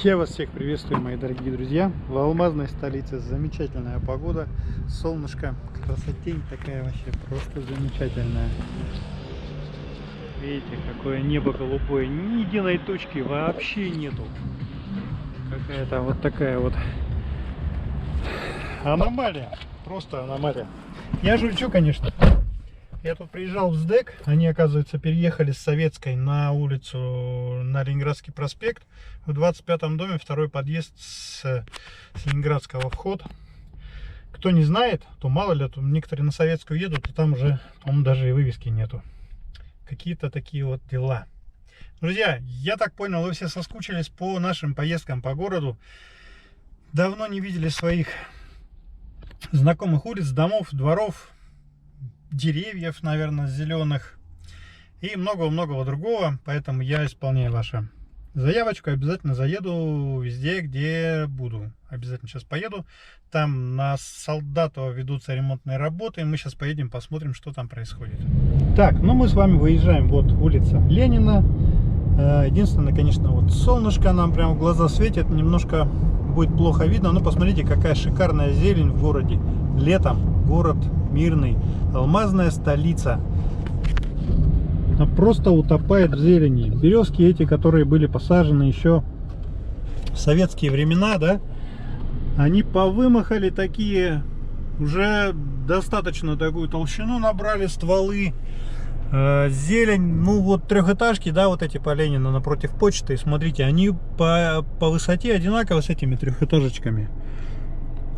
Я вас всех приветствую, мои дорогие друзья. В алмазной столице замечательная погода, солнышко, красотень такая вообще просто замечательная. Видите, какое небо голубое, ни единой точки вообще нету. Какая-то вот такая вот аномалия, просто аномалия. Я жульчу, конечно. Я тут приезжал в СДЭК, они, оказывается, переехали с Советской на улицу, на Ленинградский проспект. В 25-м доме второй подъезд с Ленинградского вход. Кто не знает, то мало ли, то некоторые на Советскую едут, и там уже, по-моему, даже и вывески нету. Какие-то такие вот дела. Друзья, я так понял, вы все соскучились по нашим поездкам по городу. Давно не видели своих знакомых улиц, домов, дворов, деревьев, наверное, зеленых и много-многого другого. Поэтому я исполняю вашу заявочку, обязательно заеду везде, где буду. Обязательно сейчас поеду. Там на Солдатово ведутся ремонтные работы, и мы сейчас поедем, посмотрим, что там происходит. Так, ну мы с вами выезжаем, вот улица Ленина. Единственное, конечно, вот солнышко нам прямо в глаза светит, немножко будет плохо видно, но посмотрите, какая шикарная зелень в городе. Летом город мирный, алмазная столица. Она просто утопает в зелени. Березки эти, которые были посажены еще в советские времена, да, они повымахали такие, уже достаточно такую толщину набрали стволы. Зелень, ну вот трехэтажки, да, вот эти по Ленина напротив почты, смотрите, они по высоте одинаково с этими трехэтажечками.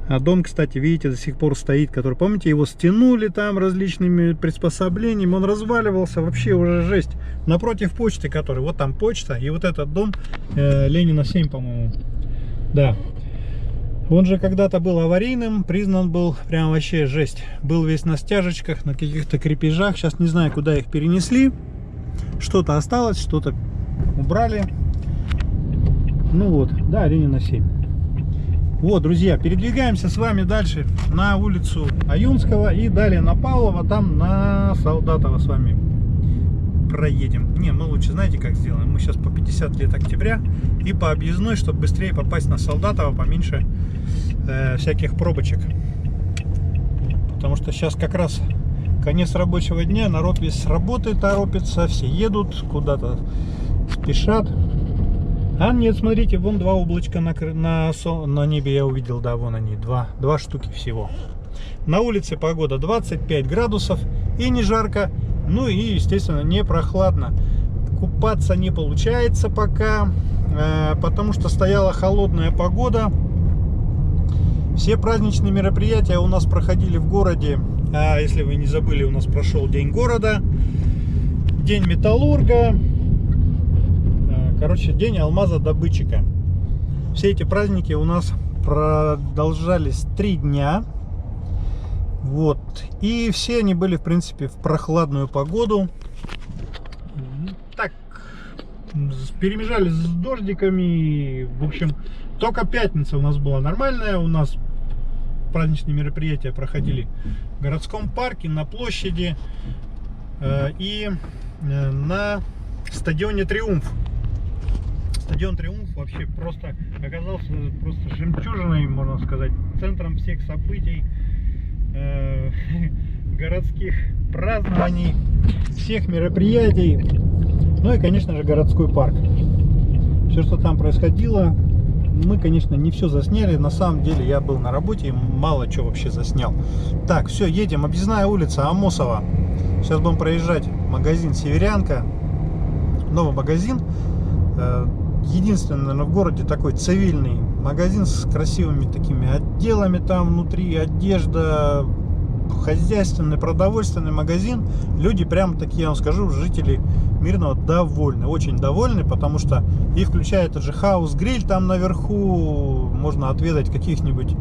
А дом, кстати, видите, до сих пор стоит, который, помните, его стянули там различными приспособлениями, он разваливался, вообще уже жесть. Напротив почты, который, вот там почта, и вот этот дом, Ленина 7, по-моему, да. Он же когда-то был аварийным, признан был прям вообще жесть. Был весь на стяжечках, на каких-то крепежах. Сейчас не знаю, куда их перенесли. Что-то осталось, что-то убрали. Ну вот, да, Ленина 7. Вот, друзья, передвигаемся с вами дальше на улицу Аюнского и далее на Павлова, там на Солдатово с вами проедем. Не, мы лучше, знаете, как сделаем? Мы сейчас по 50 лет октября и по объездной, чтобы быстрее попасть на Солдатово, поменьше всяких пробочек. Потому что сейчас как раз конец рабочего дня, народ весь с работы торопится, все едут, куда-то спешат. А нет, смотрите, вон два облачка на небе я увидел, да, вон они, два штуки всего. На улице погода 25 градусов и не жарко, ну и, естественно, не прохладно. Купаться не получается пока, потому что стояла холодная погода. Все праздничные мероприятия у нас проходили в городе. А если вы не забыли, у нас прошел День города, День металлурга. Короче, день алмазодобытчика. Все эти праздники у нас продолжались 3 дня. Вот. И все они были, в принципе, в прохладную погоду. Так, перемежались с дождиками. В общем, только пятница у нас была нормальная. У нас праздничные мероприятия проходили в городском парке, на площади и на стадионе Триумф. Стадион Триумф вообще просто оказался просто жемчужиной, можно сказать, центром всех событий, городских празднований, всех мероприятий. Ну и, конечно же, городской парк. Все, что там происходило, мы, конечно, не все засняли. На самом деле я был на работе и мало чего вообще заснял. Так, все, едем. Объездная улица Амосова. Сейчас будем проезжать магазин Северянка. Новый магазин. Единственный, наверное, в городе такой цивильный магазин с красивыми такими отделами, там внутри одежда, хозяйственный, продовольственный магазин. Люди прямо такие, я вам скажу, жители Мирного довольны, очень довольны, потому что и включая этот же хаус-гриль там наверху, можно отведать каких-нибудь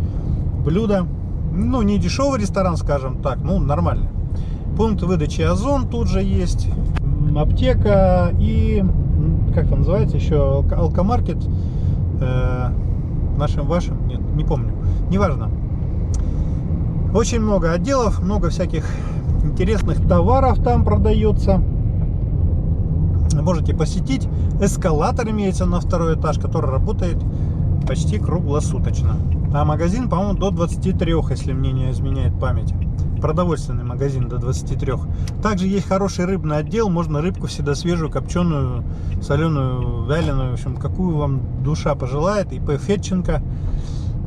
блюда. Ну, не дешевый ресторан, скажем так, ну, нормальный. Пункт выдачи Озон тут же есть, аптека и, как это называется, еще алкомаркет, нашим, вашим, нет, не помню, неважно. Очень много отделов, много всяких интересных товаров там продается. можете посетить. Эскалатор имеется на второй этаж, который работает почти круглосуточно. А магазин, по-моему, до 23, если мне не изменяет память. Продовольственный магазин до 23. Также есть хороший рыбный отдел. Можно рыбку всегда свежую, копченую, соленую, вяленую. В общем, какую вам душа пожелает. ИП Федченко.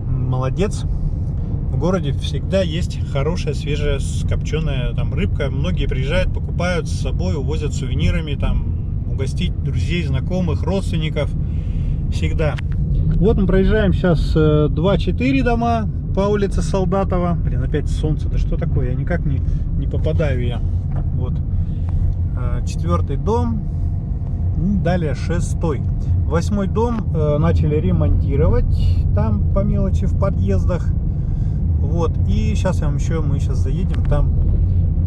Молодец. В городе всегда есть хорошая, свежая, копченая там рыбка. Многие приезжают, покупают с собой, увозят сувенирами, там, угостить друзей, знакомых, родственников. Всегда. Вот мы проезжаем сейчас 2-4 дома по улице Солдатова. Блин, опять солнце. Да что такое? Я никак не попадаю я. Вот. 4-й дом. Далее 6-й. 8-й дом начали ремонтировать. Там по мелочи в подъездах. Вот. И сейчас мы сейчас заедем. Там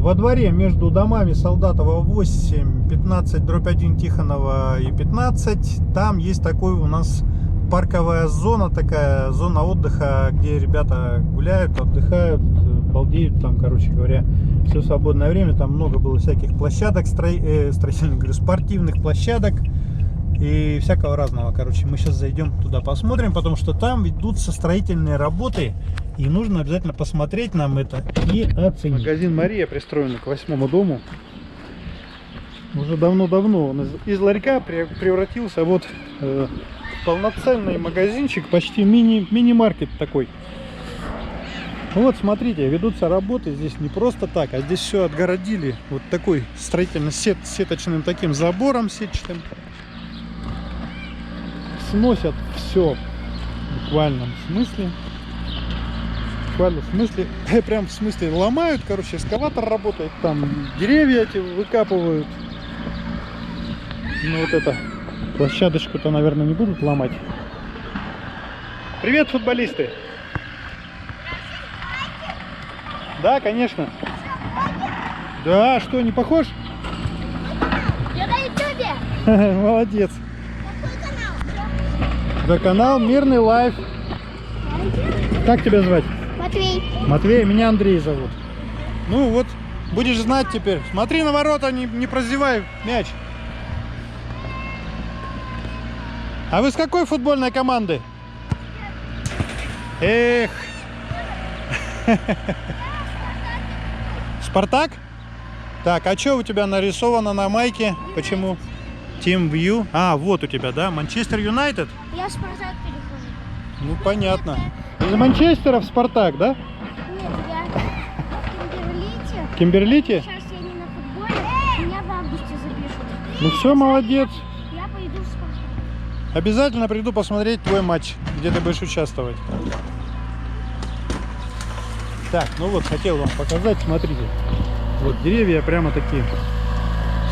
во дворе между домами Солдатова 8, 15/1 Тихонова и 15. Там есть такой у нас парковая зона, такая зона отдыха, где ребята гуляют, отдыхают, балдеют там, короче говоря, все свободное время. Там много было всяких площадок, строительных, говорю, спортивных площадок и всякого разного. Короче, мы сейчас зайдем туда, посмотрим, потому что там ведутся строительные работы, и нужно обязательно посмотреть нам это и оценить. Магазин Мария пристроен к 8-му дому. Уже давно-давно он из ларька превратился вот в полноценный магазинчик, почти мини-маркет такой. Вот смотрите, ведутся работы здесь не просто так, а здесь все отгородили вот такой строительно-сеточным таким забором сетчатым. Сносят все в буквальном смысле. Прям в смысле ломают, короче, эскаватор работает, там деревья эти выкапывают. Ну вот это площадочку-то, наверное, не будут ломать. Привет, футболисты! Да, конечно. Да, что, не похож? Я на ютубе. Молодец. Какой канал? Да, канал Мирный Лайф. Как тебя звать? Матвей. Матвей, меня Андрей зовут. Ну вот, будешь знать теперь. Смотри на ворота, не прозевай мяч. А вы с какой футбольной команды? Эх. Спартак? Так, а что у тебя нарисовано на майке? Почему? Team View. А, вот у тебя, да? Манчестер Юнайтед? Я в Спартак перехожу. Ну, понятно. Из Манчестера в Спартак, да? Нет, я в Кимберлите. В Кимберлите? Сейчас я не на футболе, меня в августе запишут. Ну все, молодец. Я пойду в Спартак. Обязательно приду посмотреть твой матч, где ты будешь участвовать. Так, ну вот, хотел вам показать, смотрите. Вот деревья прямо такие.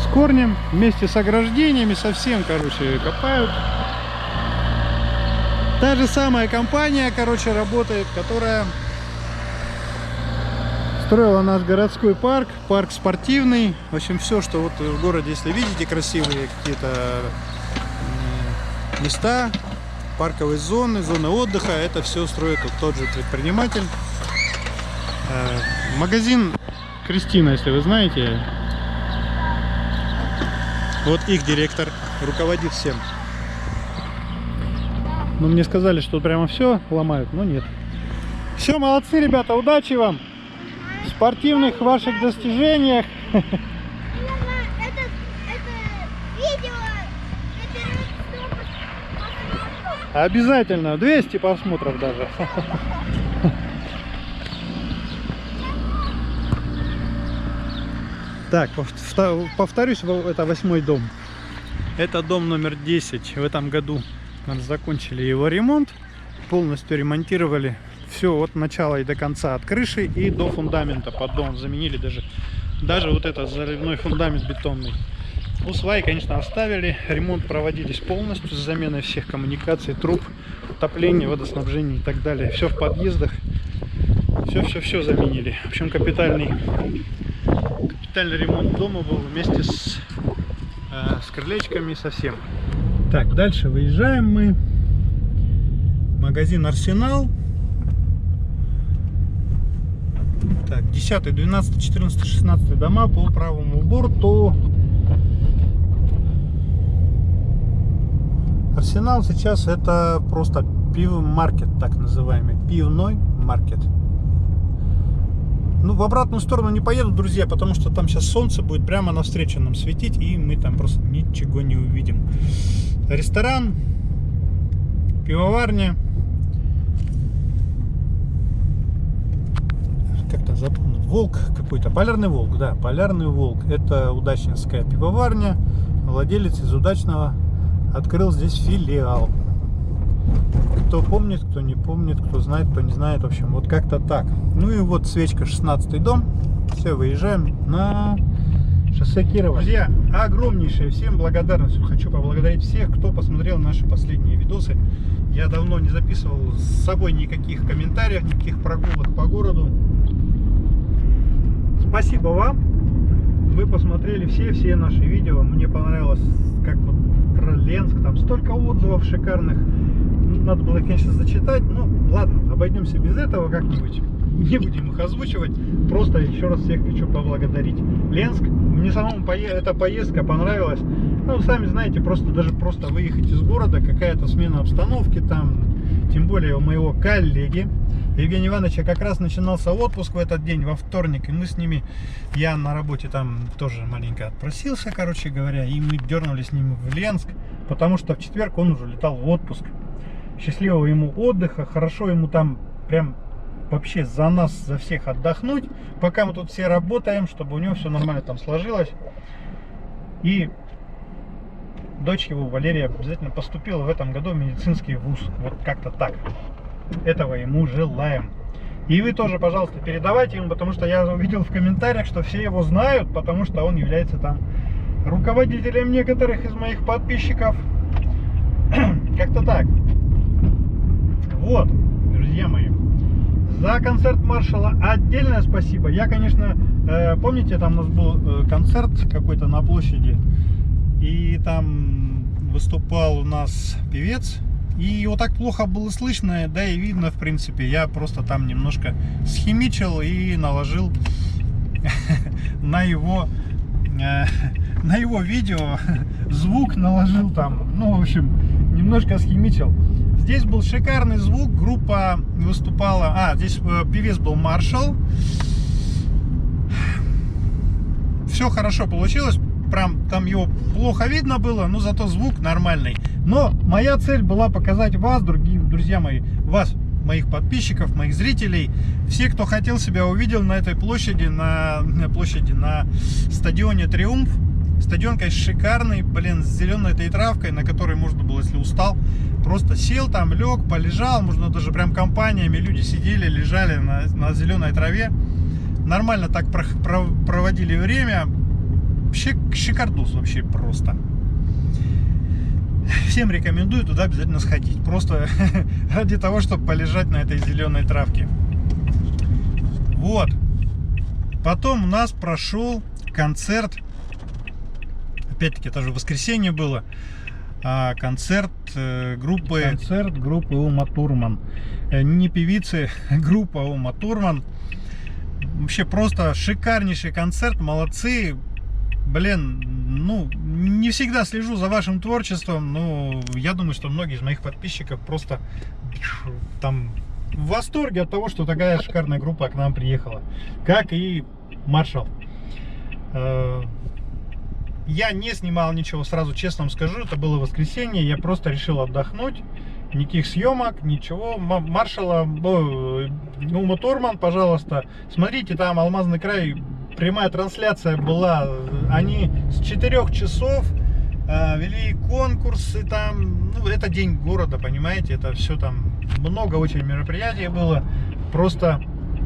С корнем, вместе с ограждениями, совсем, короче, копают. Та же самая компания, короче, работает, которая строила наш городской парк, парк спортивный. В общем, все, что вот в городе, если видите, красивые какие-то места, парковые зоны, зоны отдыха, это все строит вот тот же предприниматель. Магазин Кристина, если вы знаете, вот их директор руководит всем. Но мне сказали, что прямо все ломают, но нет. Все, молодцы, ребята, удачи вам в спортивных ваших достижениях. Это видео наберет 100 просмотров. Обязательно, 200 просмотров даже. Так, повторюсь, это 8-й дом. Это дом номер 10. В этом году закончили его ремонт. Полностью ремонтировали все от начала и до конца. От крыши и до фундамента под дом. Заменили даже вот этот заливной фундамент бетонный. Ну, сваи, конечно, оставили. Ремонт проводились полностью с заменой всех коммуникаций, труб, отопления, водоснабжения и так далее. Все в подъездах. Все заменили. В общем, капитальный ремонт дома был вместе с крылечками совсем. Так, дальше выезжаем мы. Магазин Арсенал. Так, 10, 12, 14, 16 дома по правому борту. Арсенал сейчас это просто пивмаркет, так называемый, пивной маркет. Ну, в обратную сторону не поеду, друзья, потому что там сейчас солнце будет прямо навстречу нам светить, и мы там просто ничего не увидим. Ресторан, пивоварня. Как-то запомнил. Волк какой-то. Полярный волк, да, Полярный волк. Это удачнинская пивоварня. Владелец из Удачного открыл здесь филиал. Кто помнит, кто не помнит, кто знает, кто не знает. В общем, вот как-то так. Ну и вот свечка, 16-й дом. Все, выезжаем на шоссе Кирова. Друзья, огромнейшая всем благодарность. Хочу поблагодарить всех, кто посмотрел наши последние видосы. Я давно не записывал с собой никаких комментариев, никаких прогулок по городу. Спасибо вам. Вы посмотрели все наши видео. Мне понравилось, как вот про Ленск. Там столько отзывов шикарных. Надо было, конечно, зачитать. Ну, ладно, обойдемся без этого как-нибудь. Не будем их озвучивать. Просто еще раз всех хочу поблагодарить. Ленск. Мне самому эта поездка понравилась. Ну, сами знаете, даже просто выехать из города, какая-то смена обстановки там. Тем более у моего коллеги Евгения Ивановича как раз начинался отпуск в этот день, во вторник. И мы с ними, я на работе там тоже маленько отпросился, короче говоря. И мы дернули с ним в Ленск, потому что в четверг он уже летал в отпуск. Счастливого ему отдыха, хорошо ему там прям вообще за нас, за всех отдохнуть, пока мы тут все работаем, чтобы у него все нормально там сложилось. И дочь его, Валерия, обязательно поступила в этом году в медицинский вуз. Вот как-то так. Этого ему желаем. И вы тоже, пожалуйста, передавайте ему, потому что я увидел в комментариях, что все его знают, потому что он является там руководителем некоторых из моих подписчиков. Как-то так. Вот, друзья мои, за концерт маршала отдельное спасибо. Я, конечно, помните, там у нас был концерт какой-то на площади, и там выступал у нас певец, и его так плохо было слышно, да и видно, в принципе. Я просто там немножко схимичил и наложил на его видео звук, наложил там, ну, в общем, немножко схимичил. Здесь был шикарный звук, группа выступала, здесь певец был Маршал. Все хорошо получилось, прям там его плохо видно было, но зато звук нормальный. Но моя цель была показать вас, друзья мои, вас, моих подписчиков, моих зрителей, все, кто хотел себя увидел на этой площади, на стадионе Триумф. Стадион, конечно, шикарный, блин, с зеленой этой травкой, на которой можно было, если устал, просто сел там, лег, полежал, можно даже прям компаниями, люди сидели, лежали на зеленой траве, нормально так проводили время, шикардус вообще просто. Всем рекомендую туда обязательно сходить, просто ради того, чтобы полежать на этой зеленой травке. Вот, потом у нас прошел концерт. Опять-таки, это же воскресенье было. Концерт группы Ума Турман. Не певицы, группа Ума Турман. Вообще просто шикарнейший концерт. Молодцы. Блин, ну, не всегда слежу за вашим творчеством, но я думаю, что многие из моих подписчиков просто там в восторге от того, что такая шикарная группа к нам приехала. Как и Маршал. Я не снимал ничего, сразу честно вам скажу, это было воскресенье, я просто решил отдохнуть, никаких съемок, ничего. Маршала, Ума Турман, пожалуйста, смотрите, там Алмазный край, прямая трансляция была, они с 4 часов вели конкурсы там, ну, это день города, понимаете, это все там, много очень мероприятий было, просто,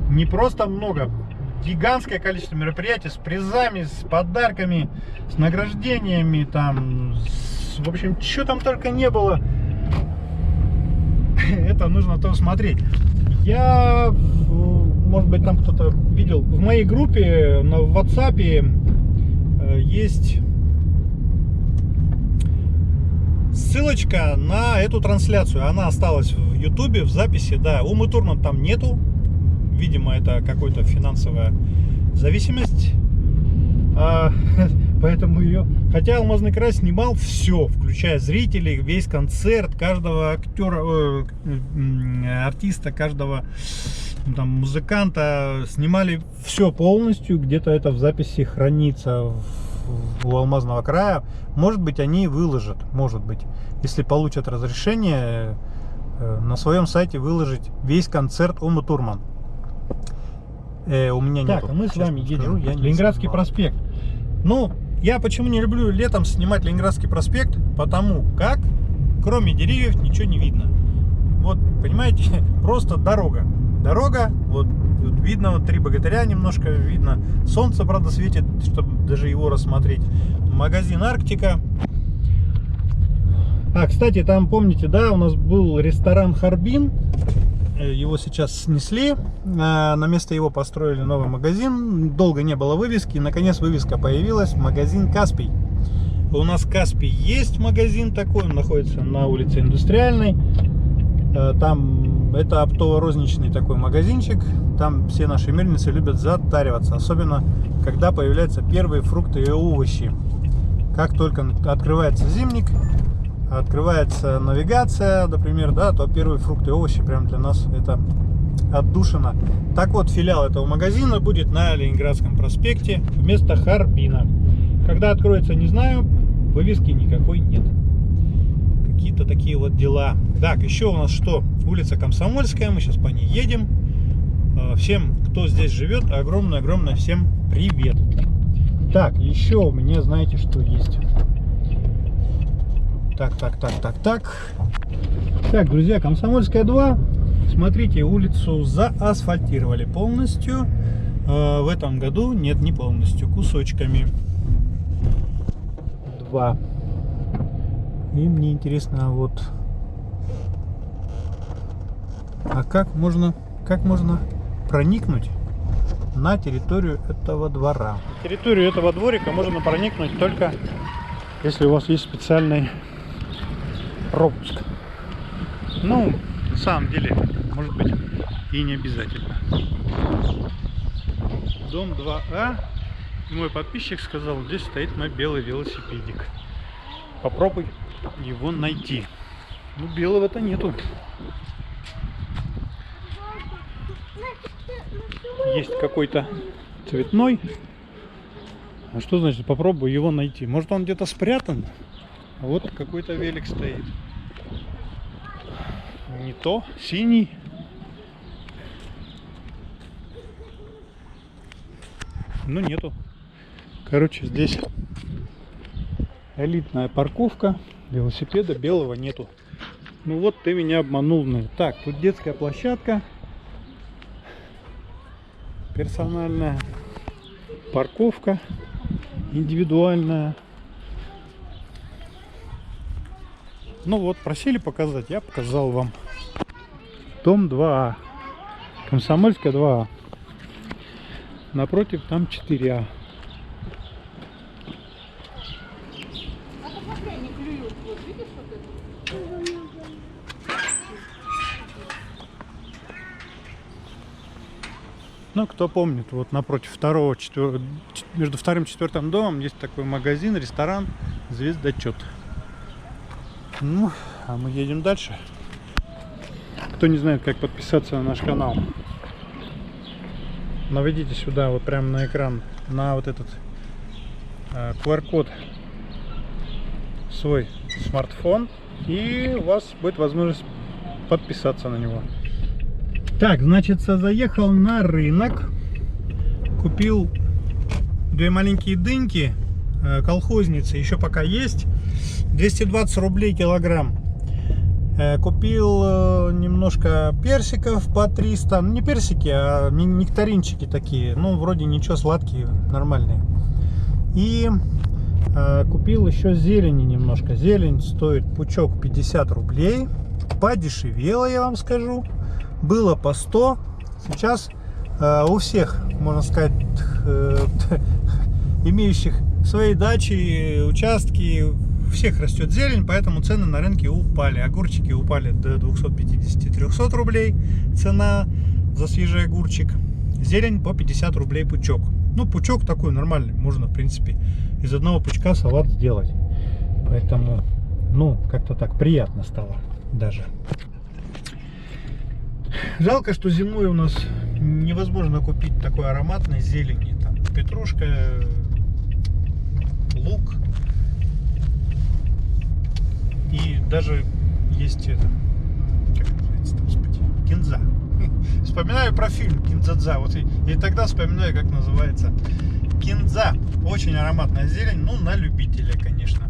не просто много, гигантское количество мероприятий с призами, с подарками, с награждениями, там, в общем, что там только не было. Это нужно то смотреть. Я, может быть, там кто-то видел, в моей группе в WhatsApp есть ссылочка на эту трансляцию. Она осталась в YouTube, в записи, да. Умы Турман там нету. Видимо, это какая-то финансовая зависимость. Поэтому ее... Хотя «Алмазный край» снимал все, включая зрителей, весь концерт, каждого актера, артиста, каждого там музыканта. Снимали все полностью. Где-то это в записи хранится у «Алмазного края». Может быть, они выложат, может быть, если получат разрешение, на своем сайте выложить весь концерт Умы Турман. У меня нет. Так, а мы с вами едем. Ленинградский проспект. Ну, я почему не люблю летом снимать Ленинградский проспект? Потому как, кроме деревьев, ничего не видно. Вот, понимаете, просто дорога. Дорога, вот видно, вот 3 богатыря немножко видно. Солнце, правда, светит, чтобы даже его рассмотреть. Магазин «Арктика». Кстати, там, помните, да, у нас был ресторан «Харбин». Его сейчас снесли, на место его построили новый магазин. Долго не было вывески, наконец вывеска появилась. Магазин «Каспий». У нас «Каспий» есть магазин такой, он находится на улице Индустриальной. Там это оптово-розничный такой магазинчик. Там все наши мельницы любят затариваться, особенно когда появляются первые фрукты и овощи. Как только открывается зимник, открывается навигация, например, да, то первые фрукты и овощи прям для нас это отдушина. Так вот, филиал этого магазина будет на Ленинградском проспекте вместо Харбина. Когда откроется, не знаю, вывески никакой нет. Какие-то такие вот дела. Так, еще у нас что? Улица Комсомольская, мы сейчас по ней едем. Всем, кто здесь живет, огромное-огромное всем привет. Так, еще у меня, знаете, что есть? Так, друзья, Комсомольская 2. Смотрите, улицу заасфальтировали полностью. В этом году нет, не полностью, кусочками. 2. И мне интересно, вот, как можно проникнуть на территорию этого двора? На территорию этого дворика можно проникнуть только если у вас есть специальный пропуск. Ну, на самом деле, может быть, и не обязательно. Дом 2А. Мой подписчик сказал, здесь стоит мой белый велосипедик. Попробуй его найти. Ну, белого-то нету. Есть какой-то цветной. А что значит попробуй его найти? Может, он где-то спрятан? А вот какой-то велик стоит. Не то, синий. Ну, нету. Короче, здесь элитная парковка. Велосипеда белого нету. Ну вот ты меня обманул. Так, тут детская площадка. Персональная. Парковка. Индивидуальная. Ну вот, просили показать, я показал вам. Дом 2А. Комсомольская 2А. Напротив там 4А. Ну, кто помнит, вот напротив между вторым и четвертым домом есть такой магазин, ресторан «Звездочет». Ну, а мы едем дальше. Кто не знает, как подписаться на наш канал, наведите сюда, вот прямо на экран, на вот этот QR-код свой смартфон, и у вас будет возможность подписаться на него. Так, значит, заехал на рынок, купил 2 маленькие дыньки, колхозницы, еще пока есть, 220 рублей килограмм. Купил немножко персиков по 300, ну не персики, а нектаринчики такие, ну вроде ничего, сладкие, нормальные. И купил еще зелени немножко. Зелень стоит пучок 50 рублей, подешевело, я вам скажу. Было по 100, сейчас у всех, можно сказать, имеющих свои дачи, участки, у всех растет зелень, поэтому цены на рынке упали. Огурчики упали до 250-300 рублей, цена за свежий огурчик. Зелень по 50 рублей пучок. Ну, пучок такой нормальный. Можно, в принципе, из одного пучка салат сделать. Поэтому, ну, как-то так приятно стало даже. Жалко, что зимой у нас невозможно купить такой ароматной зелени. Там петрушка, лук. И даже есть это, как называется, господи, кинза. Вспоминаю про фильм «Кинзадза». Вот и тогда вспоминаю, как называется кинза. Очень ароматная зелень, ну, на любителя, конечно.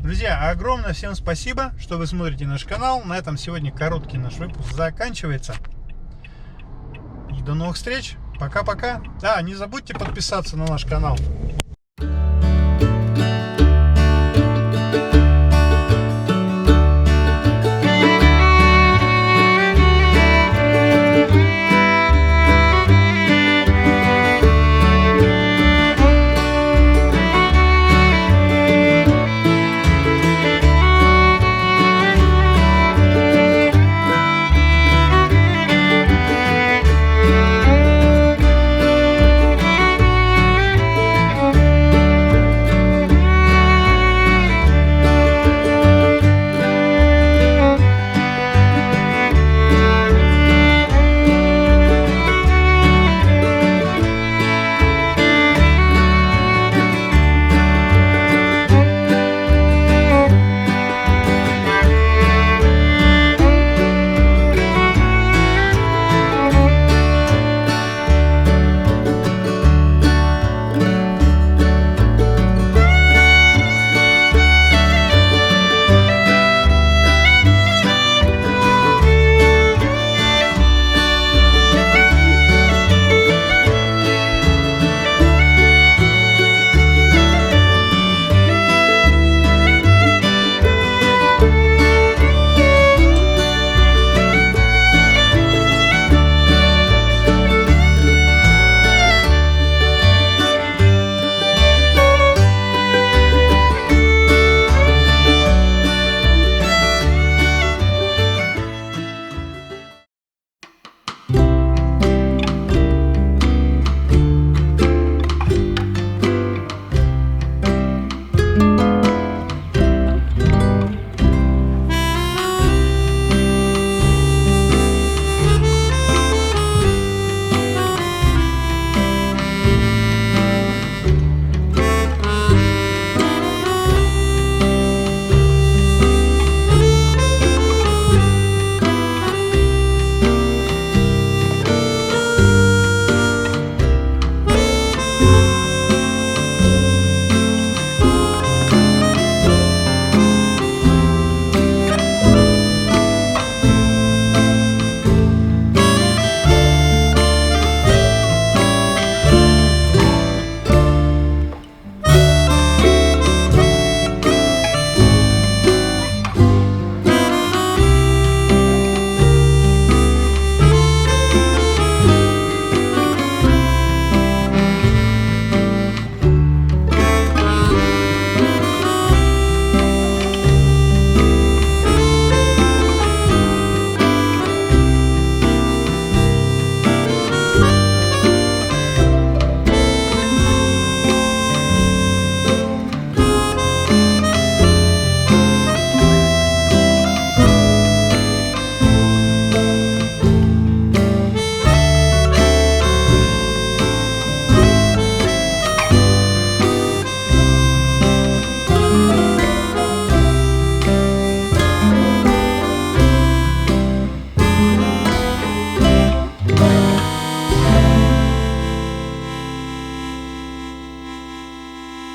Друзья, огромное всем спасибо, что вы смотрите наш канал. На этом сегодня короткий наш выпуск заканчивается. И до новых встреч. Пока-пока. Да, не забудьте подписаться на наш канал.